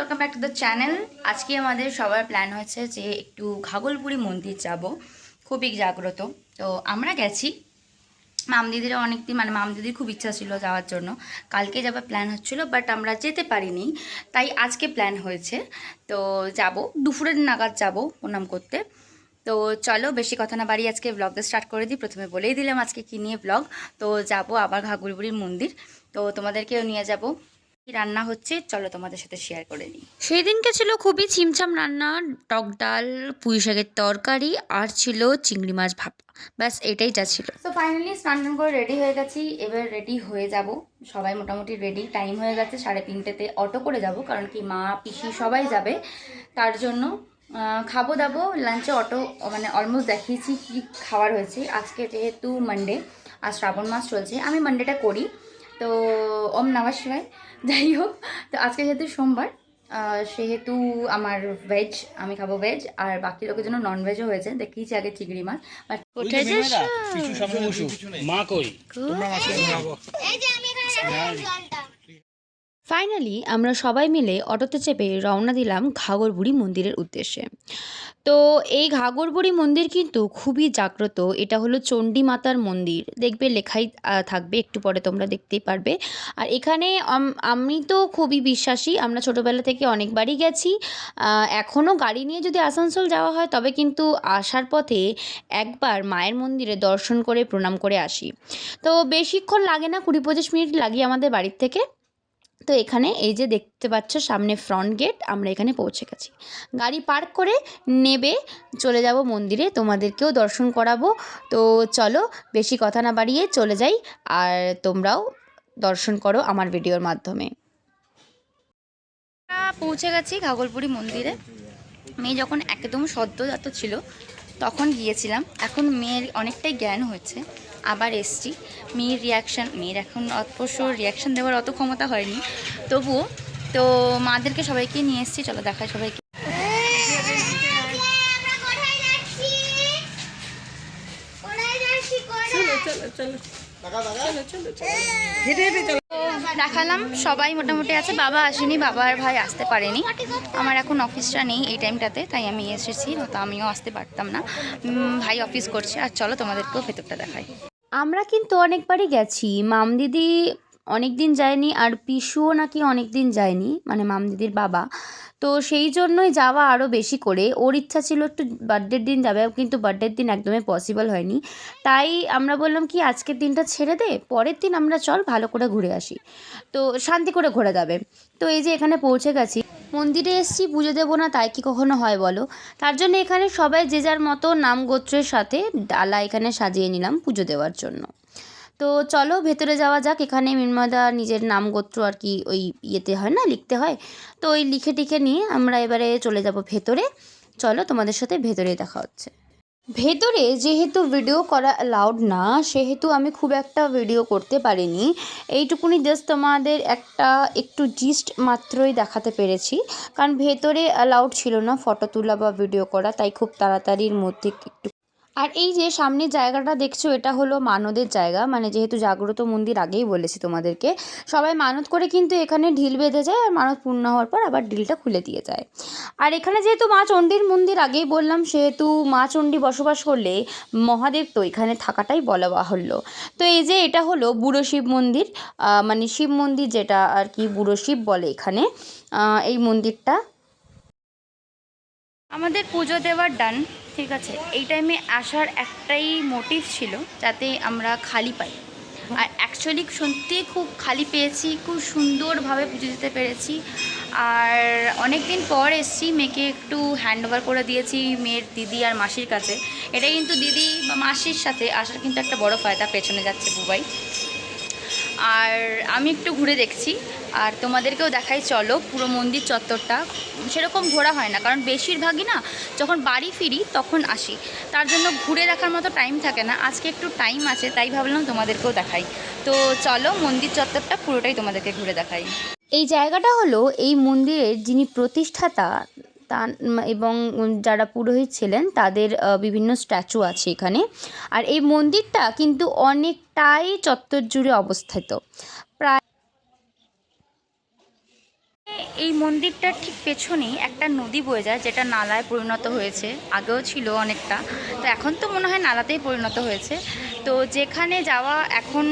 Welcome back to the channel. আজকে আমাদের সবার প্ল্যান হয়েছে যে একটু ঘাগলপুরি মন্দির যাব, খুবই জাগ্রত। তো আমরা গেছি, মামদিদির অনেকদিন মামদিদির খুব ইচ্ছা ছিল যাওয়ার জন্য, কালকে যাবার প্ল্যান হচ্ছিলো, বাট আমরা যেতে পারিনি, তাই আজকে প্ল্যান হয়েছে। তো যাব, দুপুরের নাগাদ যাব প্রণাম করতে। তো চলো বেশি কথা না বাড়ি আজকে ব্লগটা স্টার্ট করে দিই। প্রথমে বলেই দিলাম আজকে কী নিয়ে ব্লগ। তো যাব আবার ঘাগলপুরির মন্দির, তো তোমাদেরকেও নিয়ে যাব। কি রান্না হচ্ছে চলো তোমাদের সাথে শেয়ার করে নিই। সেই দিনকে ছিল খুবই ছিমছাম রান্না, টক ডাল, পুঁই শাকের তরকারি, আর ছিল চিংড়ি মাছ ভাপা। ব্যাস এটাই যা ছিল। তো ফাইনালি স্নান করে রেডি হয়ে গেছি, এবার রেডি হয়ে যাব। সবাই মোটামুটি রেডি, টাইম হয়ে গেছে 3:30তে। অটো করে যাব, কারণ কি মা পিসি সবাই যাবে, তার জন্য খাবো দাবো লাঞ্চে অটো অলমোস্ট দেখিয়েছি কি খাওয়ার হয়েছে। আজকে যেহেতু মানডে আর শ্রাবণ মাস চলছে, আমি মানডেটা করি, তো ওম নমঃ শিবায়। যাই হোক, তো আজকে যেহেতু সোমবার, সেহেতু আমার ভেজ, আমি খাবো ভেজ, আর বাকি লোকের জন্য নন ভেজও হয়েছে। দেখিয়েছি আগে চিংড়ি মাছ। কোথায় যাস মা? কই ফাইনালি আমরা সবাই মিলে অটোতে চেপে রওনা দিলাম ঘাগরবুড়ি মন্দিরের উদ্দেশ্যে। তো এই ঘাগরবুড়ি মন্দির কিন্তু খুবই জাগ্রত। এটা হলো চণ্ডী মাতার মন্দির, দেখবে লেখাই থাকবে, একটু পরে তোমরা দেখতেই পারবে। আর এখানে আমি তো খুবই বিশ্বাসী, আমরা ছোটোবেলা থেকে অনেকবারই গেছি। এখনও গাড়ি নিয়ে যদি আসানসোল যাওয়া হয় তবে কিন্তু আসার পথে একবার মায়ের মন্দিরে দর্শন করে প্রণাম করে আসি। তো বেশিক্ষণ লাগে না, 20-25 মিনিট লাগে আমাদের বাড়ির থেকে। তো এখানে এই যে দেখতে পাচ্ছ সামনে ফ্রন্ট গেট, আমরা এখানে পৌঁছে গেছি। গাড়ি পার্ক করে নেবে চলে যাব মন্দিরে, তোমাদেরকেও দর্শন করাবো। তো চলো বেশি কথা না বাড়িয়ে চলে যাই, আর তোমরাও দর্শন করো আমার ভিডিওর মাধ্যমে। পৌঁছে গেছি ঘাগলপুরি মন্দিরে। মেয়ে যখন একদম সদ্যজাত ছিল তখন গিয়েছিলাম, এখন মেয়ের অনেকটাই জ্ঞান হয়েছে, আবার এসছি। মেয়ের এখন অবশ্য রিয়াকশান দেওয়ার অত ক্ষমতা হয়নি, তবুও তো মাদেরকে সবাইকে নিয়ে এসছি। চলো দেখায় সবাইকে। দেখালাম সবাই মোটামুটি আছে, বাবা আসেনি, বাবা আর ভাই আসতে পারেনি। আমার এখন অফিসটা নেই এই টাইমটাতে, তাই আমি এসেছি, তো আমিও আসতে পারতাম না। ভাই অফিস করছে। আর চলো তোমাদেরকেও ভেতরটা দেখাই। আমরা কিন্তু অনেকবারই গেছি, মামদিদি অনেক দিন যায়নি, আর পিসুও নাকি অনেক দিন যায়নি, মামদিদির বাবা। তো সেই জন্যই যাওয়া আরও বেশি করে। ওর ইচ্ছা ছিল একটু বার্থডের দিন যাবে, কিন্তু বার্থডের দিন একদমই পসিবল হয়নি। তাই আমরা বললাম কি আজকের দিনটা ছেড়ে দে, পরের দিন আমরা চল ভালো করে ঘুরে আসি, তো শান্তি করে ঘোরা যাবে। তো এই যে এখানে পৌঁছে গেছি, মন্দিরে এসেছি, পুজো দেবো না তাই কি কখনো হয় বলো? তার জন্য এখানে সবাই যে যার মতো নাম গোত্রের সাথে ডালা এখানে সাজিয়ে নিলাম পুজো দেওয়ার জন্য। তো চলো ভেতরে যাওয়া যাক। এখানে মিনময়দা নিজের নাম গোত্র আর কি ওই ইয়েতে হয় না, লিখতে হয়, তো ওই লিখে টিখে নিয়ে আমরা এবারে চলে যাব ভেতরে। চলো তোমাদের সাথে ভেতরে দেখা হচ্ছে। ভেতরে যেহেতু ভিডিও করা অ্যালাউড না, সেহেতু আমি খুব একটা ভিডিও করতে পারিনি। এইটুকুনি জাস্ট তোমাদের একটু জিস্ট মাত্রই দেখাতে পেরেছি, কারণ ভেতরে অ্যালাউড ছিল না ফটো তোলা বা ভিডিও করা, তাই খুব তাড়াতাড়ির মধ্যে একটু। আর এই যে সামনের জায়গাটা দেখছো, এটা হলো মানদের জায়গা, যেহেতু জাগ্রত মন্দির আগেই বলেছি তোমাদেরকে, সবাই মানত করে কিন্তু এখানে ঢিল বেঁধে যায়, আর মানত পূর্ণ হওয়ার পর আবার ঢিলটা খুলে দিয়ে যায়। আর এখানে যেহেতু মা চণ্ডীর মন্দির আগেই বললাম, সেহেতু মা চণ্ডী বসবাস করলে মহাদেব তো এখানে থাকাটাই বলা বাহুল্য। তো এই যে এটা হলো বুড়ো শিব মন্দির, শিব মন্দির যেটা আর কি বুড়ো শিব বলে এখানে, এই মন্দিরটা। আমাদের পুজো দেওয়ার ডান, ঠিক আছে। এই টাইমে আসার একটাই মোটিভ ছিল যাতে আমরা খালি পাই, আর অ্যাকচুয়ালি সত্যিই খুব খালি পেয়েছি, খুব সুন্দরভাবে পুজো দিতে পেরেছি। আর অনেক দিন পর এসেছি, মেয়েকে একটু হ্যান্ড ওভার করে দিয়েছি মেয়ের দিদি আর মাসির কাছে। এটা কিন্তু দিদি বা মাসির সাথে আসার কিন্তু একটা বড় ফায়দা, পেছনে যাচ্ছে বুবাই। আর আমি একটু ঘুরে দেখছি, আর তোমাদেরকেও দেখাই চলো। পুরো মন্দির চত্বরটা সেরকম ঘোরা হয় না, কারণ বেশিরভাগই না যখন বাড়ি ফিরি তখন আসি, তার জন্য ঘুরে দেখার মতো টাইম থাকে না। আজকে একটু টাইম আছে তাই ভাবলাম তোমাদেরকেও দেখাই। তো চলো মন্দির চত্বরটা পুরোটাই তোমাদেরকে ঘুরে দেখাই। এই জায়গাটা হলো এই মন্দিরের যিনি প্রতিষ্ঠাতা তা এবং যারা পুরোহিত ছিলেন তাদের বিভিন্ন স্ট্যাচু আছে এখানে। আর এই মন্দিরটা কিন্তু অনেকটাই চত্বর জুড়ে অবস্থিত, প্রায় এই মন্দিরটার ঠিক পেছনেই একটা নদী বয়ে যায়, যেটা নালায় পরিণত হয়েছে। আগেও ছিল অনেকটা, তো এখন তো মনে হয় নালাতেই পরিণত হয়েছে। তো যেখানে যাওয়া এখন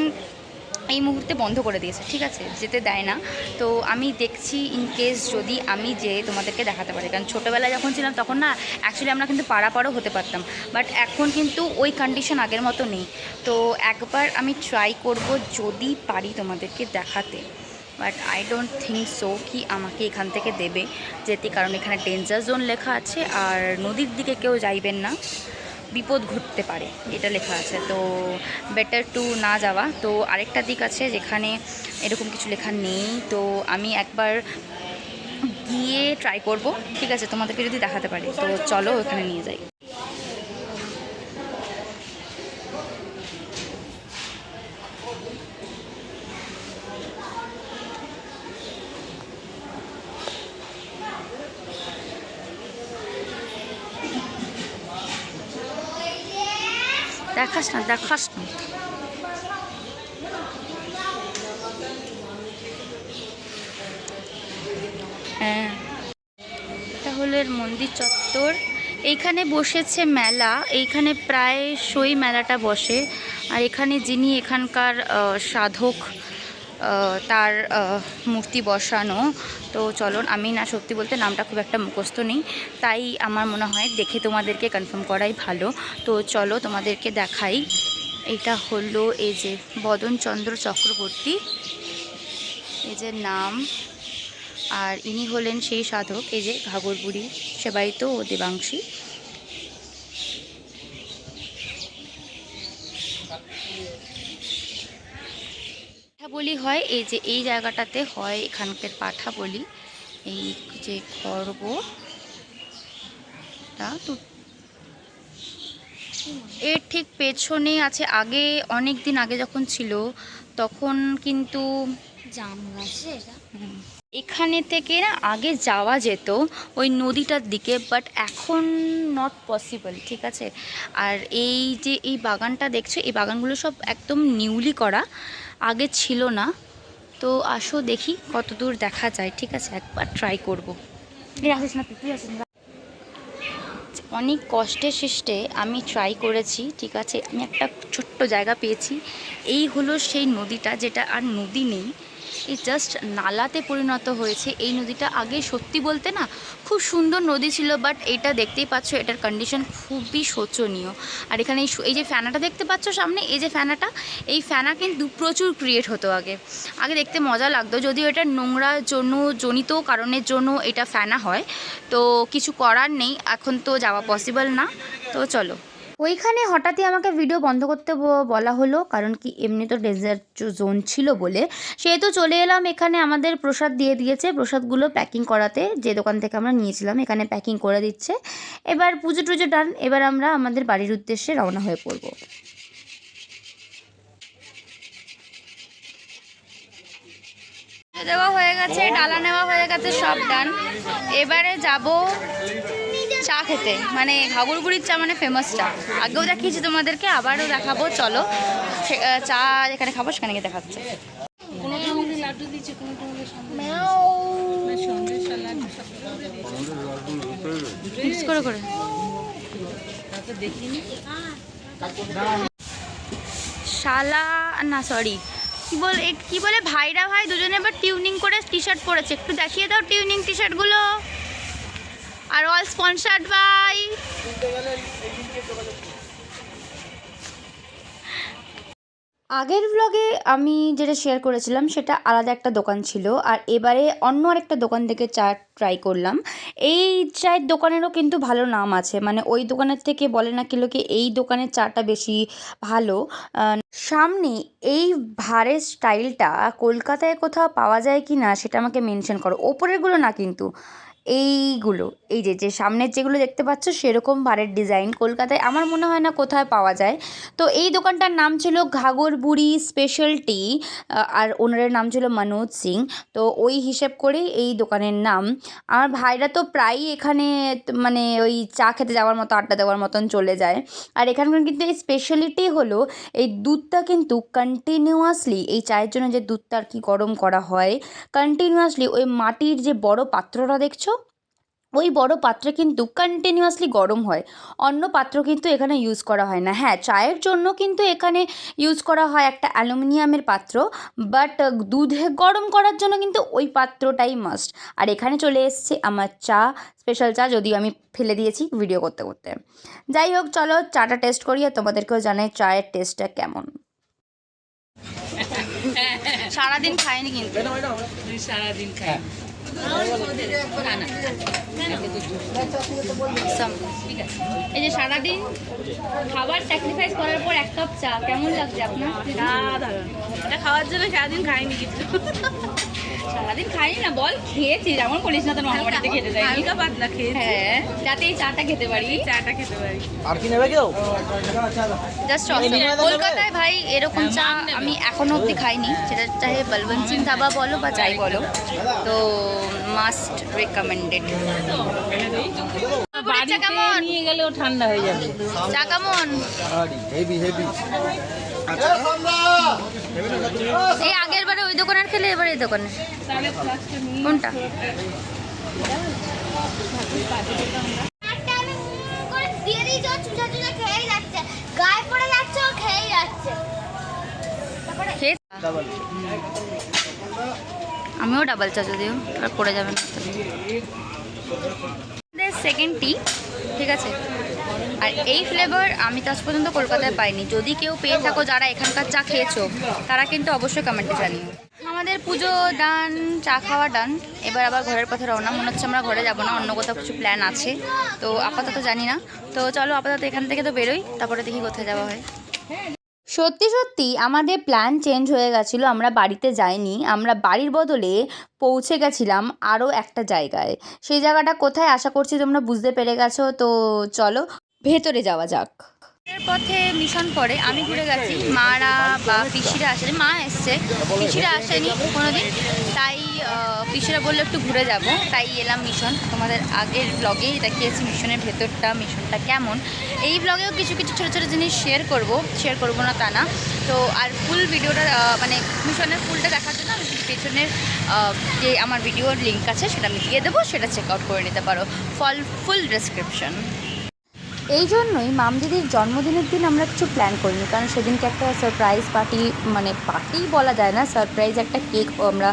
এই মুহূর্তে বন্ধ করে দিয়েছে, ঠিক আছে, যেতে দেয় না। তো আমি দেখছি ইন কেস যদি আমি যেয়ে তোমাদেরকে দেখাতে পারি, কারণ ছোটোবেলায় যখন ছিলাম তখন না অ্যাকচুয়ালি আমরা কিন্তু পাড়াও হতে পারতাম, বাট এখন কিন্তু ওই কন্ডিশন আগের মতো নেই। তো একবার আমি ট্রাই করব যদি পারি তোমাদেরকে দেখাতে, but I don't think so কি আমাকে এখান থেকে দেবে যেতে, কারণ এখানে ডেঞ্জার জোন লেখা আছে আর নদীর দিকে কেউ যাইবেন না, বিপদ ঘটতে পারে এটা লেখা আছে। তো বেটার টু না যাওয়া। তো আরেকটা দিক আছে যেখানে এরকম কিছু লেখা নেই, তো আমি একবার গিয়ে ট্রাই করব, ঠিক আছে, তোমাদেরকে যদি দেখাতে পারি। তো চলো ওখানে নিয়ে যাই। দেখাস না, দেখাস না। হ্যাঁ, এটা হলো এর মন্দির চত্বর। এইখানে বসেছে মেলা, এইখানে প্রায়শই মেলাটা বসে। আর এখানে যিনি এখানকার সাধক, তার মূর্তি বসানো। তো চলো, আমি না সত্যি বলতে নামটা খুব একটা মুখস্থ নেই, তাই আমার মনে হয় দেখে তোমাদেরকে কনফার্ম করাই ভালো। তো চলো তোমাদেরকে দেখাই। এটা হলো এই যে বদনচন্দ্র চক্রবর্তী, এই যে নাম। আর ইনি হলেন সেই সাধক, এই যে ঘাগরবুড়ি সেবায়িত ও দেবাংশী। পাঠা বলি হয় এই যে এই জায়গাটাতে হয়, এখানকার পাঠা বলি। এই যে খড়গটা তো এর ঠিক পেছনে আছে। আগে অনেক দিন আগে যখন ছিল তখন কিন্তু জাম আছে এখানে থেকে না আগে যাওয়া যেত ওই নদীটার দিকে, বাট এখন নট পসিবল, ঠিক আছে। আর এই যে এই বাগানটা দেখছো, এই বাগানগুলো সব একদম নিউলি করা, আগে ছিল না। তো আসো দেখি কত দূর দেখা যায়, ঠিক আছে, একবার ট্রাই করবো। আসিস না তুই, আসিস না। অনেক কষ্টে সৃষ্টে আমি ট্রাই করেছি, ঠিক আছে, আমি একটা ছোট্ট জায়গা পেয়েছি। এই হলো সেই নদীটা, যেটা আর নদী নেই, এই জাস্ট নালাতে পরিণত হয়েছে। এই নদীটা আগে সত্যি বলতে না খুব সুন্দর নদী ছিল, বাট এটা দেখতেই পাচ্ছ এটার কন্ডিশন খুবই শোচনীয়। আর এখানে এই যে ফ্যানাটা দেখতে পাচ্ছ সামনে, এই যে ফ্যানাটা, এই ফ্যানা কিন্তু প্রচুর ক্রিয়েট হতো আগে। আগে দেখতে মজা লাগতো, যদিও এটা নোংরার জন্য জনিত কারণের জন্য এটা ফ্যানা হয়। তো কিছু করার নেই, এখন তো যাওয়া পসিবল না। তো চলো, ওইখানে হঠাৎই আমাকে ভিডিও বন্ধ করতে বলা হলো, কারণ কি এমনি তো ডেজার্ট জোন ছিল বলে। সেহেতু চলে এলাম এখানে, আমাদের প্রসাদ দিয়ে দিয়েছে, প্রসাদগুলো প্যাকিং করাতে, যে দোকান থেকে আমরা নিয়েছিলাম এখানে প্যাকিং করে দিচ্ছে। এবার পুজো টুজো ডান, এবার আমরা আমাদের বাড়ির উদ্দেশ্যে রওনা হয়ে পড়বো। দেওয়া হয়ে গেছে, ডালা নেওয়া হয়ে গেছে, সব ডান। এবারে যাব চা খেতে, মানে ঘাগরবুড়ির চা মানে ফেমাস চা, আগেও দেখিয়েছি তোমাদেরকে, আবারও দেখাবো। চলো চা যেখানে খাবো সেখানে গিয়ে দেখাচ্ছে। করে করে শালা না, সরি, কি বলে ভাইরা ভাই দুজনে এবার টিউনিং করে টি শার্ট পরেছে, একটু দেখিয়ে দাও টিউনিং টি শার্টগুলো। আর অল স্পন্সার্ড বাই। আগের ব্লগে আমি যেটা শেয়ার করেছিলাম সেটা আলাদা একটা দোকান ছিল, আর এবারে অন্য আরেকটা দোকান থেকে চা ট্রাই করলাম। এই চায়ের দোকানেরও কিন্তু ভালো নাম আছে, মানে ওই দোকানের থেকে বলে না কি লোকে এই দোকানের চাটা বেশি ভালো। সামনে এই ভারের স্টাইলটা কলকাতায় কোথাও পাওয়া যায় কি না সেটা আমাকে মেনশন করো, ওপরেরগুলো না কিন্তু, এইগুলো, এই যে সামনের যেগুলো দেখতে পাচ্ছ সেরকম বারের ডিজাইন কলকাতায় আমার মনে হয় না কোথায় পাওয়া যায়। তো এই দোকানটার নাম ছিল ঘাগর বুড়ি স্পেশালটি, আর ওনারের নাম ছিল মনোজ সিং। তো ওই হিসেব করেই এই দোকানের নাম। আমার ভাইরা তো প্রায়ই এখানে মানে ওই চা খেতে যাওয়ার মতো, আড্ডা দেওয়ার মতন চলে যায়। আর এখানকার কিন্তু এই স্পেশালিটি হলো এই দুধটা কিন্তু কন্টিনিউয়াসলি, এই চায়ের জন্য যে দুধটা আর কি গরম করা হয় কন্টিনিউয়াসলি ওই মাটির যে বড় পাত্রটা দেখছো, ওই বড় পাত্রে কিন্তু কন্টিনিউয়াসলি গরম হয়। অন্য পাত্র কিন্তু এখানে ইউজ করা হয় না। হ্যাঁ, চায়ের জন্য কিন্তু এখানে ইউজ করা হয় একটা অ্যালুমিনিয়ামের পাত্র, বাট দুধে গরম করার জন্য কিন্তু ওই পাত্রটাই মাস্ট। আর এখানে চলে এসছে আমার চা, স্পেশাল চা, যদিও আমি ফেলে দিয়েছি ভিডিও করতে করতে। যাই হোক, চলো চাটা টেস্ট করি আর তোমাদেরকেও জানাই চায়ের টেস্টটা কেমন। সারাদিন খাইনি কিন্তু, সারাদিন খাই এই যে সারাদিন খাবার স্যাক্রিফাইস করার পর এক কাপ চা কেমন লাগছে আপনার? এটা খাওয়ার জন্য সারাদিন খাইনি কিছু। সারাদিন খাইনি না বল, খেয়েছি, যেমন বলিস না তোর মামা বাড়িতে খেতে যাই, হালকা পাতলা খেয়েছি। হ্যাঁ, যাতে এই চাটা খেতে পারি, চাটা খেতে পারি। আর কি নেবে কেউ? জাস্ট কলকাতায় ভাই এরকম চা আমি এখনো অবধি খাইনি, সেটা চাহে বলবন্ত সিং ধাবা বলো বা যাই বলো, তো মাস্ট রেকমেন্ডেড। চা কেমন? নিয়ে গেলেও ঠান্ডা হয়ে যাবে। চা কেমন? Heavy heavy. এই আগের বারে ওই দোকানের খেলে এবার এই দোকানে কোনটা? আমিও ডাবল চা, যদিও আর পড়ে যাবে না। সেকেন্ড টি, ঠিক আছে। আর এই ফ্লেভার আমি তো আজ পর্যন্ত কলকাতায় পাইনি। যদি কেউ পেয়ে থাকো যারা এখানকার চা খেয়েছো, তারা কিন্তু অবশ্যই কমেন্টে জানিও। আমাদের পুজো ডান, চা খাওয়া ডান, এবার আবার ঘরের পথে রওনা। মনে হচ্ছে আমরা ঘরে যাবো না, অন্য কোথাও কিছু প্ল্যান আছে, তো আপাতত জানি না। তো চলো আপাতত এখান থেকে তো বেরোই, তারপরে দেখি কোথায় যাওয়া হয়। সত্যি সত্যি আমাদের প্ল্যান চেঞ্জ হয়ে গেছিলো, আমরা বাড়িতে যাইনি, আমরা বাড়ির বদলে পৌঁছে গেছিলাম আরও একটা জায়গায়। সেই জায়গাটা কোথায় আশা করছি তোমরা বুঝতে পেরে গেছো। তো চলো ভেতরে যাওয়া যাক। এর পথে মিশন পড়ে, আমি ঘুরে গেছি, মারা বা পিসিরা আসেনি, মা এসছে, পিসিরা আসেনি কোনোদিন, তাই পিসিরা বললো একটু ঘুরে যাব, তাই এলাম মিশন। তোমাদের আগের ব্লগেই দেখিয়েছি মিশনের ভেতরটা, মিশনটা কেমন। এই ব্লগেও কিছু কিছু ছোটো ছোটো জিনিস শেয়ার করবো না তা না। তো আর ফুল ভিডিওটা মানে মিশনের ফুলটা দেখার জন্য আমি পেছনের যে আমার ভিডিওর লিঙ্ক আছে সেটা আমি দিয়ে দেবো, সেটা চেক আউট করে নিতে পারো, ফুল ডেসক্রিপশন। এই জন্যই মাম দিদির জন্মদিনের দিন আমরা কিছু প্ল্যান করিনি, কারণ সেদিনকে একটা সারপ্রাইজ পার্টি, মানে পার্টি বলা যায় না, সারপ্রাইজ একটা কেক আমরা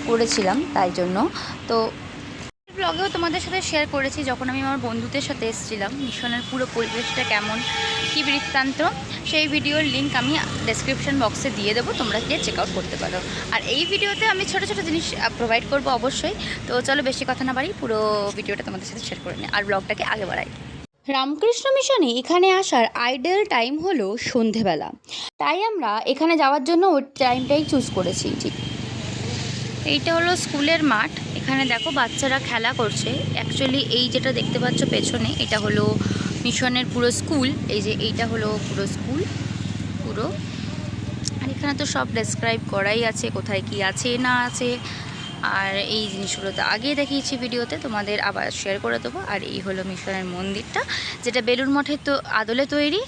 করেছিলাম, তাই জন্য। তো ব্লগেও তোমাদের সাথে শেয়ার করেছি যখন আমি আমার বন্ধুদের সাথে এসেছিলাম, মিশনের পুরো পরিবেশটা কেমন, কী বৃত্তান্ত, সেই ভিডিওর লিঙ্ক আমি ডেসক্রিপশন বক্সে দিয়ে দেবো, তোমরা গিয়ে চেক আউট করতে পারো। আর এই ভিডিওতে আমি ছোটো ছোটো জিনিস প্রোভাইড করবো অবশ্যই। তো চলো বেশি কথা না বাড়ি, পুরো ভিডিওটা তোমাদের সাথে শেয়ার করে নিই আর ব্লগটাকে আগে বাড়াই। রামকৃষ্ণ মিশনে এখানে আসার আইডিয়াল টাইম হলো সন্ধেবেলা, তাই আমরা এখানে যাওয়ার জন্য ওই টাইমটাই চুজ করেছি। ঠিক, এইটা হলো স্কুলের মাঠ, এখানে দেখো বাচ্চারা খেলা করছে। অ্যাকচুয়ালি এই যেটা দেখতে পাচ্ছ পেছনে, এটা হলো মিশনের পুরো স্কুল। এই যে এইটা হলো পুরো স্কুল পুরো, আর এখানে তো সব ডেসক্রাইব করাই আছে, কোথায় কি আছে না আছে। আর এই জিনিসগুলো তো আগেই দেখিয়েছি ভিডিওতে, তোমাদের আবার শেয়ার করে দেবো। আর এই হলো মিশনের মন্দিরটা, যেটা বেলুড় মঠের তো আদলে তৈরি।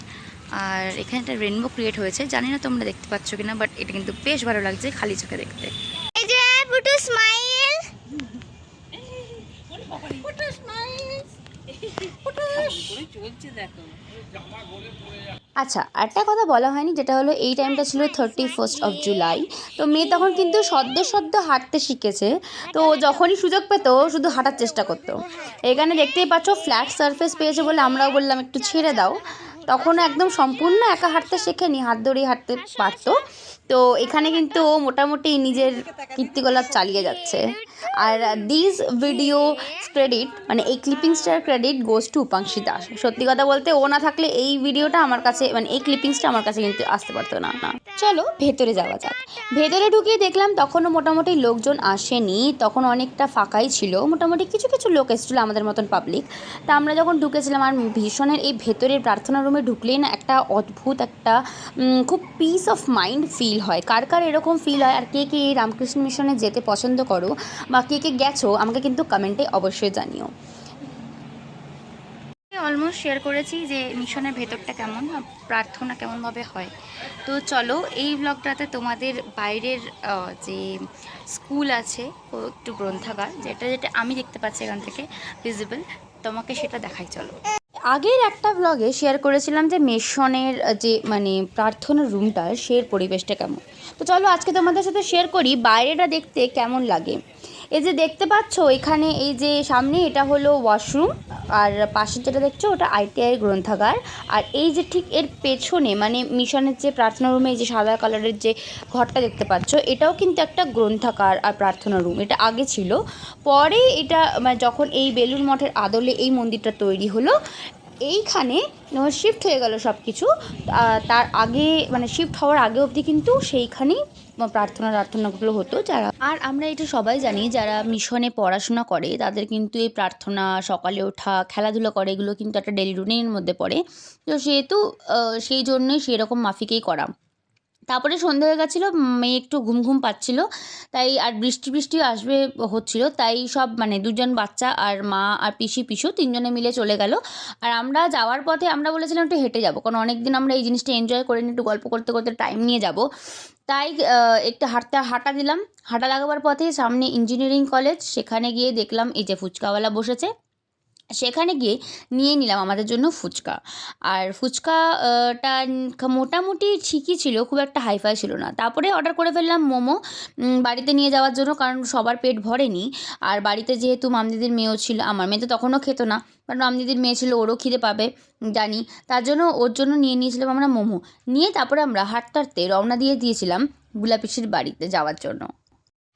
আর এখানে একটা রেনবো ক্রিয়েট হয়েছে, জানি না তোমরা দেখতে পাচ্ছ কিনা, বাট এটা কিন্তু বেশ ভালো লাগছে খালি চোখে দেখতে। এই যে পুটু স্মাইল, পুটু স্মাইল, পুটু চলছে দেখো। আচ্ছা, একটা কথা বলা হয়নি, যেটা হলো এই টাইমটা ছিল 31 জুলাই। তো মেয়ে তখন কিন্তু সদ্য হাঁটতে শিখেছে, তো যখনই সুযোগ পেত শুধু হাঁটার চেষ্টা করতো। এখানে দেখতেই পাচ্ছ ফ্ল্যাট সারফেস পেয়েছে বলে আমরাও বললাম একটু ছেড়ে দাও। তখনও একদম সম্পূর্ণ একা হাঁটতে শেখেনি, হাত ধরেই হাঁটতে পারতো। তো এখানে কিন্তু মোটামুটি নিজের কীর্তিকলাপ চালিয়ে যাচ্ছে। আর দিস ভিডিও ক্রেডিট মানে এই ক্লিপিংসটার credit goes to Upanshi Das. সত্যি কথা বলতে ও না থাকলে এই ভিডিওটা আমার কাছে মানে এই ক্লিপিংসটা আমার কাছে কিন্তু আসতে পারতো না। চলো ভেতরে যাওয়া যাক। ভেতরে ঢুকিয়ে দেখলাম তখনও মোটামুটি লোকজন আসেনি, তখন অনেকটা ফাঁকাই ছিল, মোটামুটি কিছু কিছু লোক এসেছিলো আমাদের মতন পাবলিক। তা আমরা যখন ঢুকেছিলাম আর ভীষণের এই ভেতরের প্রার্থনা রুমে ঢুকলেই না একটা অদ্ভুত একটা খুব পিস অফ মাইন্ড ফিল হয়। কার কার এরকম ফিল হয় আর কে কে এই রামকৃষ্ণ মিশনে যেতে পছন্দ করো বা কে কে গেছো আমাকে কিন্তু কমেন্টে অবশ্যই জানিও। অলমোস্ট শেয়ার করেছি যে মিশনের ভেতরটা কেমন, প্রার্থনা কেমনভাবে হয়। তো চলো এই ব্লগটাতে তোমাদের বাইরের যে স্কুল আছে ও একটু গ্রন্থাগার যেটা যেটা আমি দেখতে পাচ্ছি এখান থেকে ভিজিবল, তোমাকে সেটা দেখাই। চলো, আগের একটা ব্লগে শেয়ার করেছিলাম যে মিশনের যে মানে প্রার্থনার রুমটার সেই পরিবেশটা কেমন। তো চলো আজকে তোমাদের সাথে শেয়ার করি বাইরেটা দেখতে কেমন লাগে। এই যে দেখতে পাচ্ছ এখানে এই যে সামনে এটা হলো ওয়াশরুম, আর পাশে যেটা দেখছো ওটা ITI গ্রন্থাগার। আর এই যে ঠিক এর পেছনে মানে মিশনের যে প্রার্থনা রুমে এই যে সাদা কালারের যে ঘরটা দেখতে পাচ্ছ এটাও কিন্তু একটা গ্রন্থাগার আর প্রার্থনা রুম। এটা আগে ছিল, পরে এটা মানে যখন এই বেলুড় মঠের আদলে এই মন্দিরটা তৈরি হলো এইখানে শিফট হয়ে গেল সব কিছু। তার আগে মানে শিফট হওয়ার আগে অবধি কিন্তু সেইখানেই প্রার্থনাগুলো হতো। যারা আর আমরা এটা সবাই জানি যারা মিশনে পড়াশোনা করে তাদের কিন্তু এই প্রার্থনা, সকালে ওঠা, খেলাধুলা করে এগুলো কিন্তু একটা ডেলি রুটিনের মধ্যে পড়ে। তো সেহেতু সেই জন্যই সেরকম মাফিকেই করা। তারপরে সন্ধে হয়ে গেছিলো, মেয়ে একটু ঘুম ঘুম পাচ্ছিলো, তাই আর বৃষ্টিও আসবে হচ্ছিলো, তাই সব মানে দুজন বাচ্চা আর মা আর পিসু তিনজনে মিলে চলে গেল। আর আমরা যাওয়ার পথে আমরা বলেছিলাম একটু হেঁটে যাবো, কারণ অনেক দিন আমরা এই জিনিসটা এনজয় করিনি, একটু গল্প করতে করতে টাইম নিয়ে যাব। তাই একটু হাঁটা দিলাম। হাঁটা লাগাবার পথে সামনে ইঞ্জিনিয়ারিং কলেজ, সেখানে গিয়ে দেখলাম এই যে ফুচকাওয়ালা বসেছে, সেখানে গিয়ে নিয়ে নিলাম আমাদের জন্য ফুচকা। আর ফুচকাটা মোটামুটি ঠিকই ছিল, খুব একটা হাইফাই ছিল না। তারপরে অর্ডার করে ফেললাম মোমো বাড়িতে নিয়ে যাওয়ার জন্য, কারণ সবার পেট ভরেনি। আর বাড়িতে যেহেতু মামদিদির মেয়েও ছিল, আমার মেয়ে তো তখনও খেতো না, কারণ মামদিদির মেয়ে ছিল, ওরও খিদে পাবে জানি, তার জন্য ওর জন্য নিয়ে নিয়েছিলাম আমরা মোমো। নিয়ে তারপরে আমরা হাঁটতে রওনা দিয়েছিলাম বুলাপিসির বাড়িতে যাওয়ার জন্য।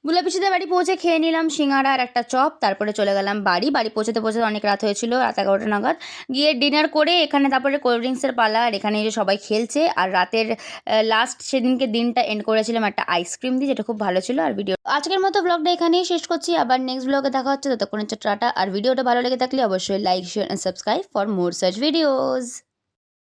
বুলাপিসিদের বাড়ি পৌঁছে খেয়ে নিলাম সিঙ্গাড়া আর একটা চপ, তারপরে চলে গেলাম বাড়ি পৌঁছাতে অনেক রাত হয়েছিল, রাত 11টা নাগাদ। গিয়ে ডিনার করে এখানে তারপরে কোল্ড ড্রিঙ্কসের পালা, আর এখানে যে সবাই খেলছে। আর রাতের লাস্ট সেদিনকে দিনটা এন্ড করেছিলাম একটা আইসক্রিম দিয়ে, যেটা খুব ভালো ছিল। আর ভিডিও আজকের মতো ব্লগটা এখানেই শেষ করছি, আবার নেক্সট ব্লগে দেখা হচ্ছে, ততক্ষণ হচ্ছে টাটা। আর ভিডিওটা ভালো লেগে থাকলে অবশ্যই like, share and subscribe for more such videos.